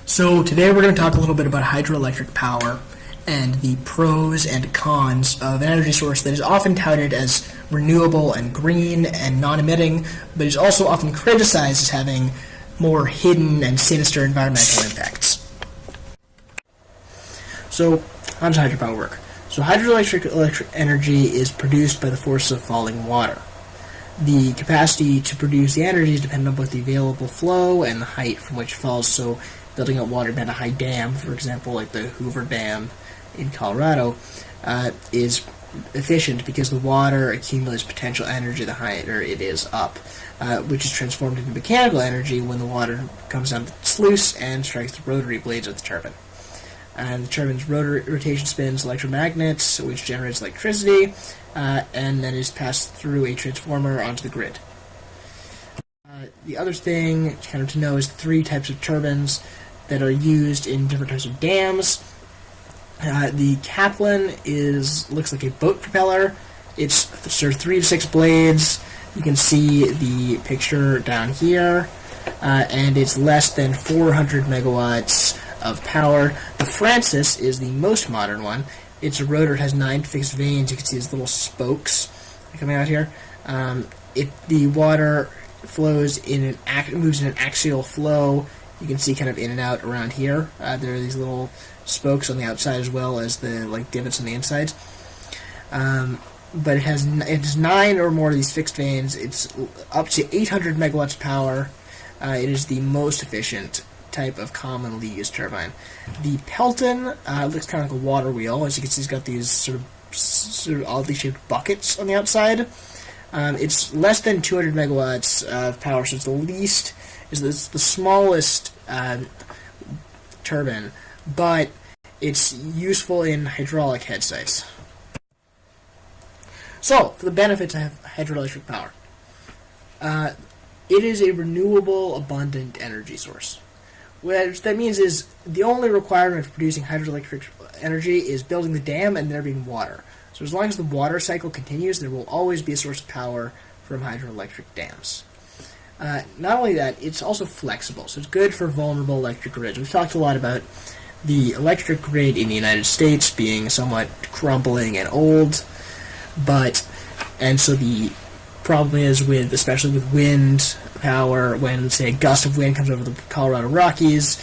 So today we're going to talk a little bit about hydroelectric power and the pros and cons of an energy source that is often touted as renewable and green and non-emitting, but is also often criticized as having more hidden and sinister environmental impacts. So how does hydropower work? So hydroelectric energy is produced by the force of falling water. The capacity to produce the energy is dependent on both the available flow and the height from which it falls. So building up water behind a high dam, for example, like the Hoover Dam in Colorado, is efficient because the water accumulates potential energy the higher it is up, which is transformed into mechanical energy when the water comes down the sluice and strikes the rotary blades of the turbine. And the turbine's rotation spins electromagnets, which generates electricity, and then is passed through a transformer onto the grid. The other thing to know is three types of turbines that are used in different types of dams. The Kaplan looks like a boat propeller. It's sort of 3 to 6 blades. You can see the picture down here, and it's less than 400 megawatts of power. The Francis is the most modern one. It's a rotor. It has 9 fixed vanes. You can see these little spokes coming out here. The water flows moves in an axial flow. You can see kind of in and out around here. There are these little spokes on the outside as well as the divots on the inside. But it has 9 or more of these fixed vanes. It's up to 800 megawatts of power. It is the most efficient type of commonly used turbine. The Pelton looks kind of like a water wheel. As you can see, it's got these sort of oddly shaped buckets on the outside. It's less than 200 megawatts of power, so it's the smallest turbine, but it's useful in hydraulic head size. So, for the benefits of hydroelectric power, it is a renewable, abundant energy source. What that means is the only requirement for producing hydroelectric energy is building the dam and there being water. So as long as the water cycle continues, there will always be a source of power from hydroelectric dams. Not only that, it's also flexible, so it's good for vulnerable electric grids. We've talked a lot about the electric grid in the United States being somewhat crumbling and old, and so the problem is especially with wind power, when say a gust of wind comes over the Colorado Rockies,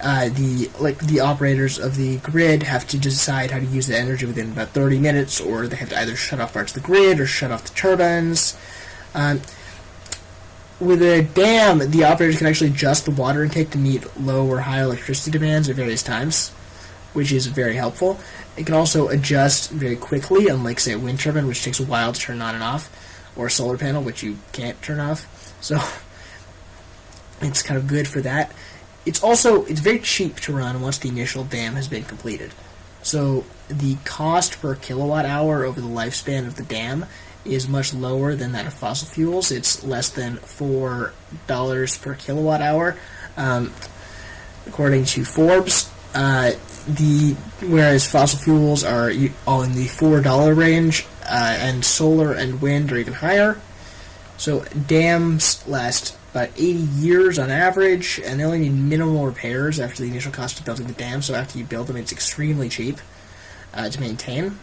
the operators of the grid have to decide how to use the energy within about 30 minutes, or they have to either shut off parts of the grid or shut off the turbines. With a dam, the operators can actually adjust the water intake to meet low or high electricity demands at various times, which is very helpful. It can also adjust very quickly, unlike, say, a wind turbine, which takes a while to turn on and off, or a solar panel, which you can't turn off. So it's kind of good for that. It's very cheap to run once the initial dam has been completed. So the cost per kilowatt hour over the lifespan of the dam is much lower than that of fossil fuels. It's less than $4 per kilowatt hour, according to Forbes. Whereas fossil fuels are all in the $4 range, and solar and wind are even higher. So dams last about 80 years on average, and they only need minimal repairs after the initial cost of building the dam. So after you build them, it's extremely cheap to maintain.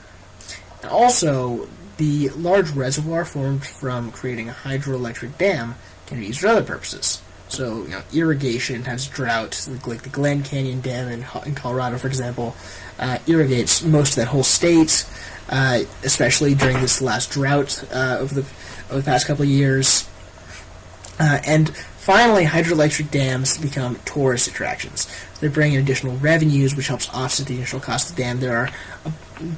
And also, the large reservoir formed from creating a hydroelectric dam can be used for other purposes. So, irrigation has drought, like the Glen Canyon Dam in Colorado, for example, irrigates most of that whole state, especially during this last drought over the past couple of years. And finally, hydroelectric dams become tourist attractions. They bring in additional revenues, which helps offset the initial cost of the dam. There are a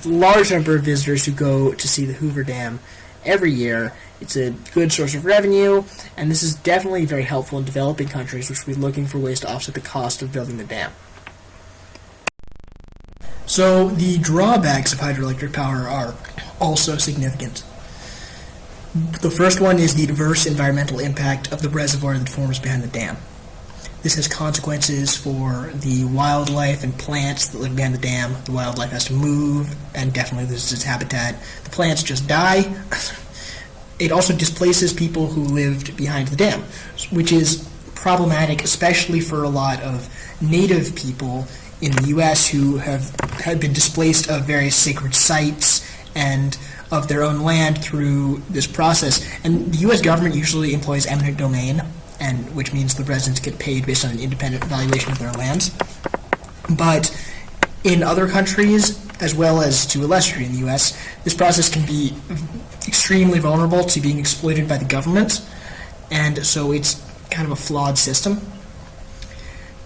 large number of visitors who go to see the Hoover Dam every year. It's a good source of revenue, and this is definitely very helpful in developing countries which will be looking for ways to offset the cost of building the dam. So the drawbacks of hydroelectric power are also significant. The first one is the adverse environmental impact of the reservoir that forms behind the dam. This has consequences for the wildlife and plants that live behind the dam. The wildlife has to move and definitely loses its habitat. The plants just die. It also displaces people who lived behind the dam, which is problematic, especially for a lot of native people in the U.S. who had been displaced of various sacred sites and of their own land through this process. And the U.S. government usually employs eminent domain, and which means the residents get paid based on an independent valuation of their lands. But in other countries, as well as to a lesser degree in the U.S., this process can be extremely vulnerable to being exploited by the government, and so it's kind of a flawed system.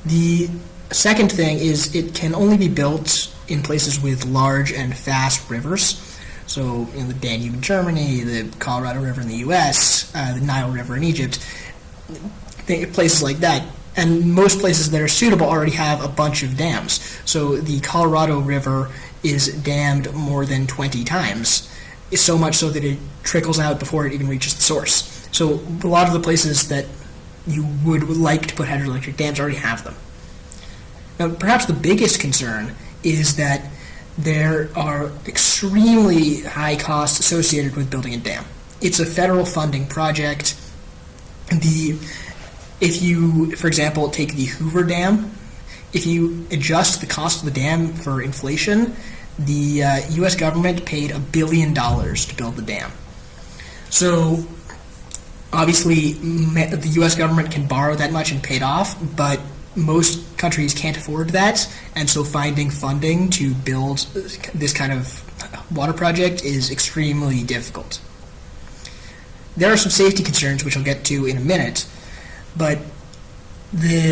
The second thing is it can only be built in places with large and fast rivers. So, the Danube in Germany, the Colorado River in the U.S., the Nile River in Egypt, places like that. And most places that are suitable already have a bunch of dams. So the Colorado River is dammed more than 20 times, so much so that it trickles out before it even reaches the source. So a lot of the places that you would like to put hydroelectric dams already have them. Now, perhaps the biggest concern is that there are extremely high costs associated with building a dam. It's a federal funding project. If you, for example, take the Hoover Dam, if you adjust the cost of the dam for inflation, the U.S. government paid $1 billion to build the dam. So, obviously, the U.S. government can borrow that much and pay it off, but most countries can't afford that, and so finding funding to build this kind of water project is extremely difficult. There are some safety concerns, which I'll get to in a minute, but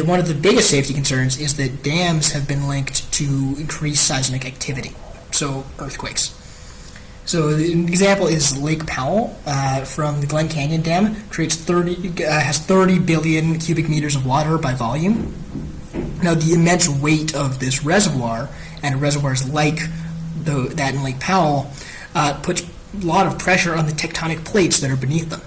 one of the biggest safety concerns is that dams have been linked to increased seismic activity, so earthquakes. So an example is Lake Powell from the Glen Canyon Dam has 30 billion cubic meters of water by volume. Now the immense weight of this reservoir, and reservoirs like that in Lake Powell, puts a lot of pressure on the tectonic plates that are beneath them.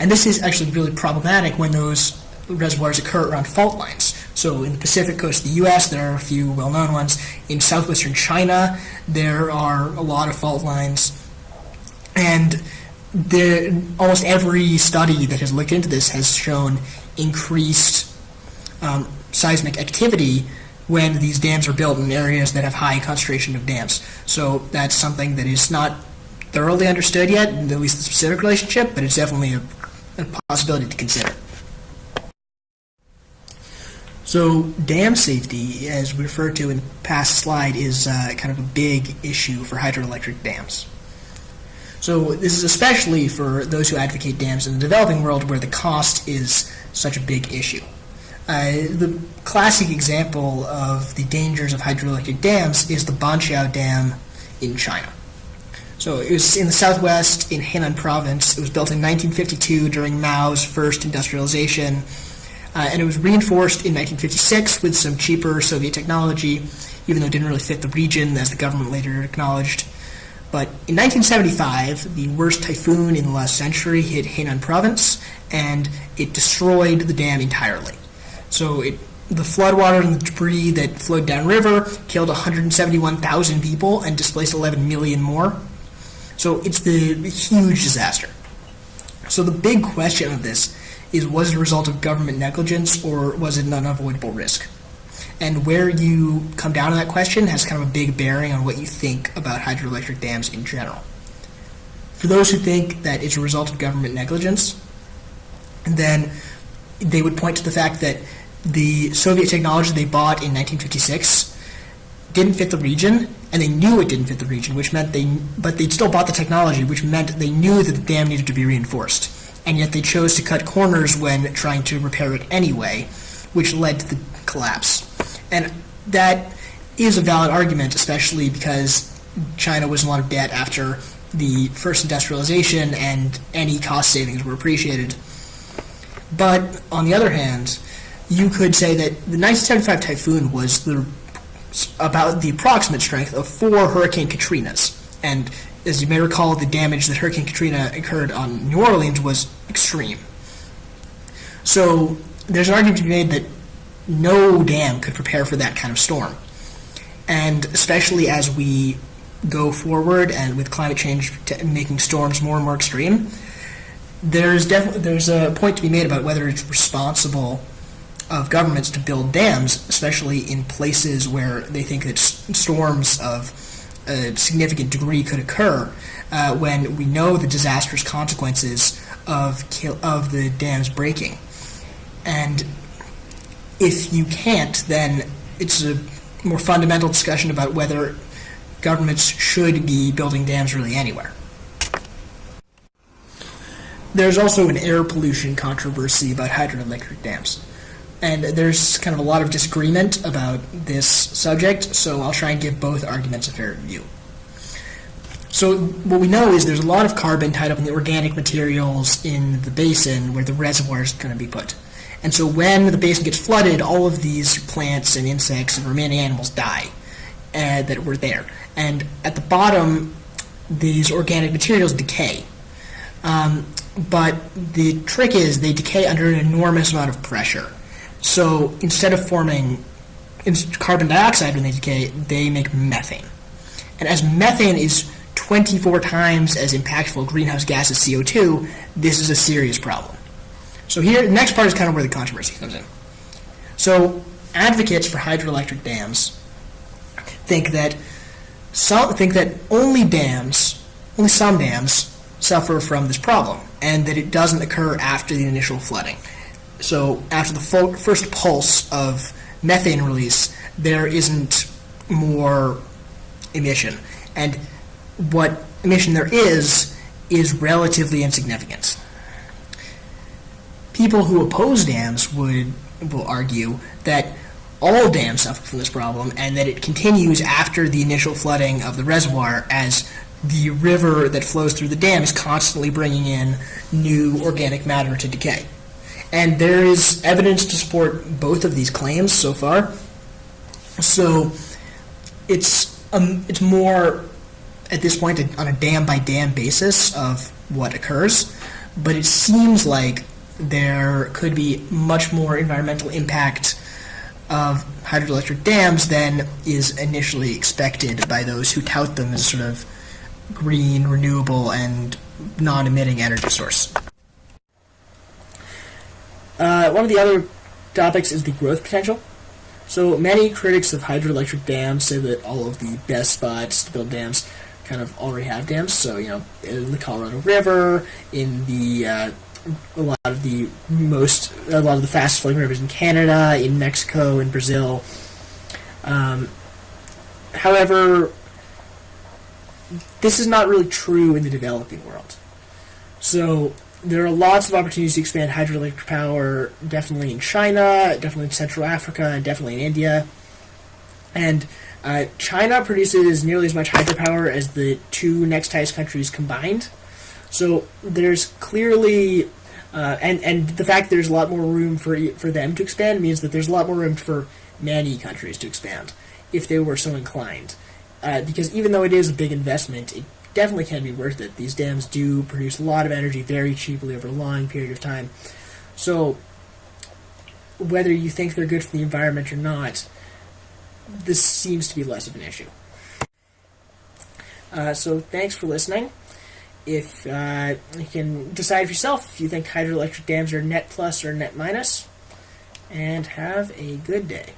And this is actually really problematic when those reservoirs occur around fault lines. So in the Pacific coast of the U.S., there are a few well-known ones. In southwestern China, there are a lot of fault lines. And almost every study that has looked into this has shown increased seismic activity when these dams are built in areas that have high concentration of dams. So that's something that is not thoroughly understood yet, at least the specific relationship, but it's definitely a possibility to consider. So dam safety, as we referred to in the past slide, is kind of a big issue for hydroelectric dams. So this is especially for those who advocate dams in the developing world where the cost is such a big issue. The classic example of the dangers of hydroelectric dams is the Banqiao Dam in China. So it was in the southwest in Henan province. It was built in 1952 during Mao's first industrialization. And it was reinforced in 1956 with some cheaper Soviet technology, even though it didn't really fit the region, as the government later acknowledged. But in 1975, the worst typhoon in the last century hit Henan province, and it destroyed the dam entirely. So the floodwater and the debris that flowed downriver killed 171,000 people and displaced 11 million more. So it's the huge disaster. So the big question of this is, was it a result of government negligence or was it an unavoidable risk? And where you come down on that question has kind of a big bearing on what you think about hydroelectric dams in general. For those who think that it's a result of government negligence, then they would point to the fact that the Soviet technology they bought in 1956 didn't fit the region, and they knew it didn't fit the region, which meant but they still bought the technology, which meant they knew that the dam needed to be reinforced. And yet they chose to cut corners when trying to repair it anyway, which led to the collapse. And that is a valid argument, especially because China was in a lot of debt after the first industrialization and any cost savings were appreciated. But on the other hand, you could say that the 1975 typhoon was about the approximate strength of 4 Hurricane Katrinas. And as you may recall, the damage that Hurricane Katrina incurred on New Orleans was extreme. So there's an argument to be made that no dam could prepare for that kind of storm. And especially as we go forward and with climate change making storms more and more extreme, there's a point to be made about whether it's responsible of governments to build dams, especially in places where they think that storms of a significant degree could occur, when we know the disastrous consequences of the dams breaking. And if you can't, then it's a more fundamental discussion about whether governments should be building dams really anywhere. There's also an air pollution controversy about hydroelectric dams. And there's kind of a lot of disagreement about this subject, so I'll try and give both arguments a fair view. So what we know is there's a lot of carbon tied up in the organic materials in the basin where the reservoir is going to be put. And so when the basin gets flooded, all of these plants and insects and remaining animals die that were there. And at the bottom, these organic materials decay. But the trick is they decay under an enormous amount of pressure. So instead of forming carbon dioxide when they decay, they make methane. And as methane is 24 times as impactful a greenhouse gas as CO2, this is a serious problem. So here, the next part is kind of where the controversy comes in. So advocates for hydroelectric dams think that only some dams suffer from this problem, and that it doesn't occur after the initial flooding. So after the first pulse of methane release, there isn't more emission. And what emission there is relatively insignificant. People who oppose dams will argue that all dams suffer from this problem and that it continues after the initial flooding of the reservoir as the river that flows through the dam is constantly bringing in new organic matter to decay. And there is evidence to support both of these claims so far. So it's more at this point on a dam-by-dam basis of what occurs, but it seems like there could be much more environmental impact of hydroelectric dams than is initially expected by those who tout them as sort of green, renewable, and non-emitting energy source. One of the other topics is the growth potential. So many critics of hydroelectric dams say that all of the best spots to build dams kind of already have dams. So, in the Colorado River, in a lot of the fastest flowing rivers in Canada, in Mexico, in Brazil. However, this is not really true in the developing world. So there are lots of opportunities to expand hydroelectric power, definitely in China, definitely in Central Africa, and definitely in India. And China produces nearly as much hydropower as the two next highest countries combined. So there's clearly, and the fact that there's a lot more room for them to expand means that there's a lot more room for many countries to expand, if they were so inclined. Because even though it is a big investment, it definitely can be worth it. These dams do produce a lot of energy very cheaply over a long period of time. So whether you think they're good for the environment or not, this seems to be less of an issue. So thanks for listening. If you can decide for yourself if you think hydroelectric dams are net plus or net minus, and have a good day.